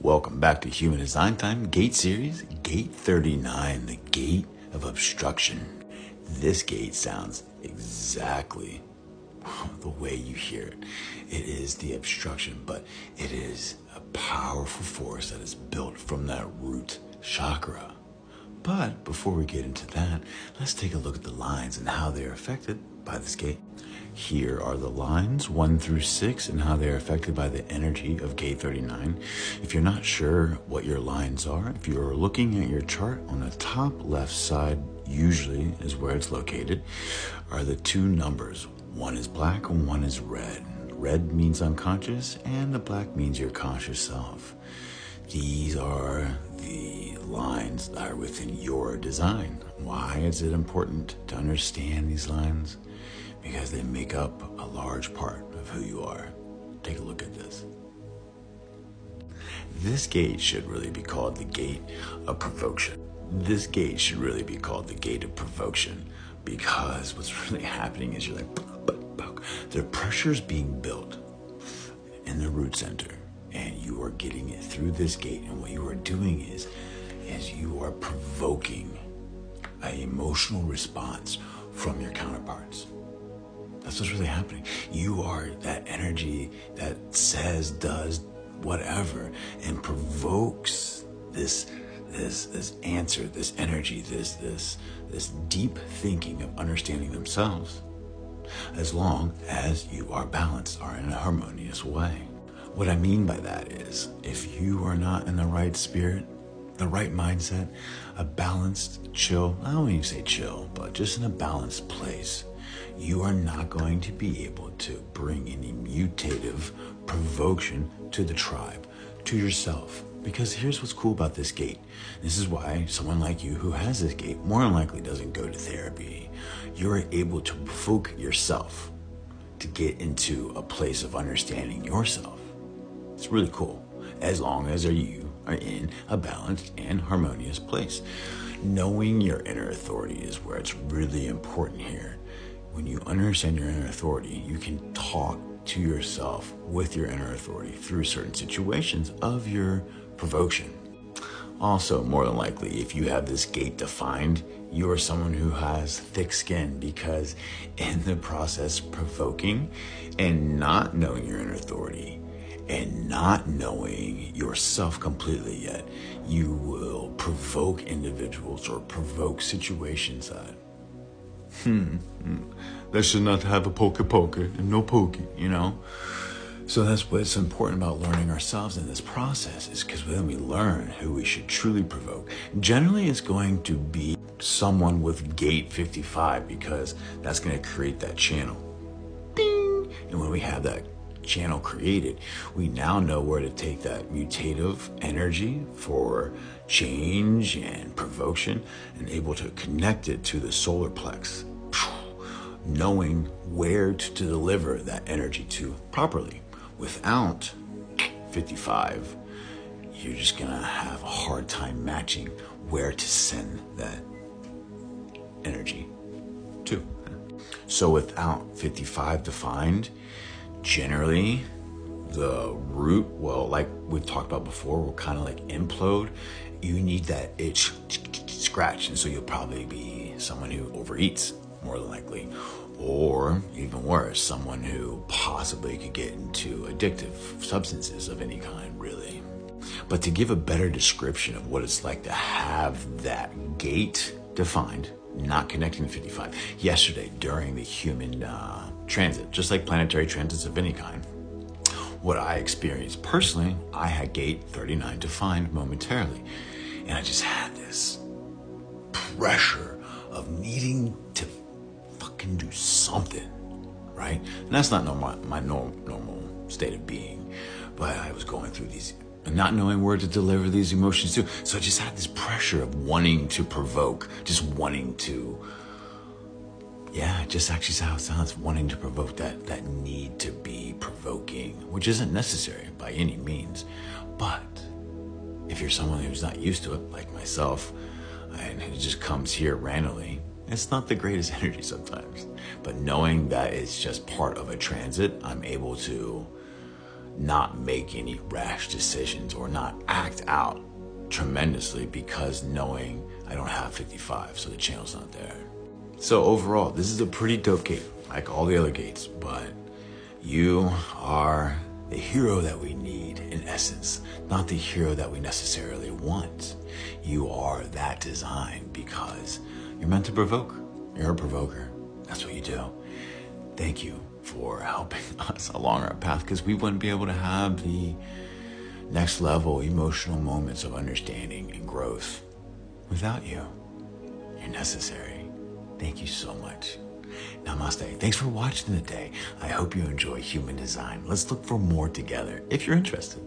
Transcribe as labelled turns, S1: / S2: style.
S1: Welcome back to Human Design Time, Gate Series, Gate 39, the Gate of Obstruction. This gate sounds exactly the way you hear it. It is the obstruction, but it is a powerful force that is built from that root chakra. But before we get into that, let's take a look at the lines and how they're affected by this gate. Here are the lines 1 through 6 and how they're affected by the energy of Gate 39. If you're not sure what your lines are, if you're looking at your chart, on the top left side usually is where it's located, are the two numbers. One is black and one is red. Red means unconscious and the black means your conscious self. These are the lines that are within your design. Why is it important to understand these lines? Because they make up a large part of who you are. Take a look at this. This gate should really be called the Gate of Provocation. This gate should really be called the Gate of Provocation, because what's really happening is you're like, the pressure's being built in the root center, and you are getting it through this gate. And what you are doing is you are provoking an emotional response from your counterparts. That's what's really happening. You are that energy that says, does, whatever, and provokes this answer, this energy, this deep thinking of understanding themselves, as long as you are balanced, are in a harmonious way. What I mean by that is, if you are not in the right spirit, the right mindset, a balanced, chill, I don't even say chill, but just in a balanced place, you are not going to be able to bring any mutative provocation to the tribe, to yourself. Because here's what's cool about this gate. This is why someone like you who has this gate more than likely doesn't go to therapy. You're able to provoke yourself to get into a place of understanding yourself. It's really cool, as long as you are in a balanced and harmonious place. Knowing your inner authority is where it's really important here. When you understand your inner authority, you can talk to yourself with your inner authority through certain situations of your provocation. Also, more than likely, if you have this gate defined, you are someone who has thick skin, because in the process provoking and not knowing your inner authority and not knowing yourself completely yet, you will provoke individuals or provoke situations that that should not have a poker and no pokey, you know? So that's what's important about learning ourselves in this process, is because when we learn who we should truly provoke, generally it's going to be someone with gate 55, because that's going to create that channel. Ding! And when we have that channel created, we now know where to take that mutative energy for change and provocation, and able to connect it to the solar plex, knowing where to deliver that energy to properly. Without 55, you're just gonna have a hard time matching where to send that energy to. So without 55 defined, generally the root, well, like we talked about before, will kind of like implode. You need that itch scratch, and so you'll probably be someone who overeats, more than likely, or even worse, someone who possibly could get into addictive substances of any kind, really. But to give a better description of what it's like to have that gate defined, not connecting to 55, yesterday during the human transit, just like planetary transits of any kind, what I experienced personally, I had gate 39 defined momentarily, and I just had this pressure of needing to fucking do something, right? And that's not my normal state of being, but I was going through these, not knowing where to deliver these emotions to. So I just had this pressure of wanting to provoke, just wanting to, just actually how it sounds, wanting to provoke, that need to be provoking, which isn't necessary by any means. But if you're someone who's not used to it, like myself, and it just comes here randomly, it's not the greatest energy sometimes. But knowing that it's just part of a transit, I'm able to not make any rash decisions or not act out tremendously because knowing I don't have 55, so the channel's not there. So overall, this is a pretty dope gate, like all the other gates, but you are the hero that we need in essence, not the hero that we necessarily want. You are that design because you're meant to provoke. You're a provoker. That's what you do. Thank you for helping us along our path, because we wouldn't be able to have the next level emotional moments of understanding and growth without you. You're necessary. Thank you so much. Namaste. Thanks for watching today. I hope you enjoy human design. Let's look for more together if you're interested.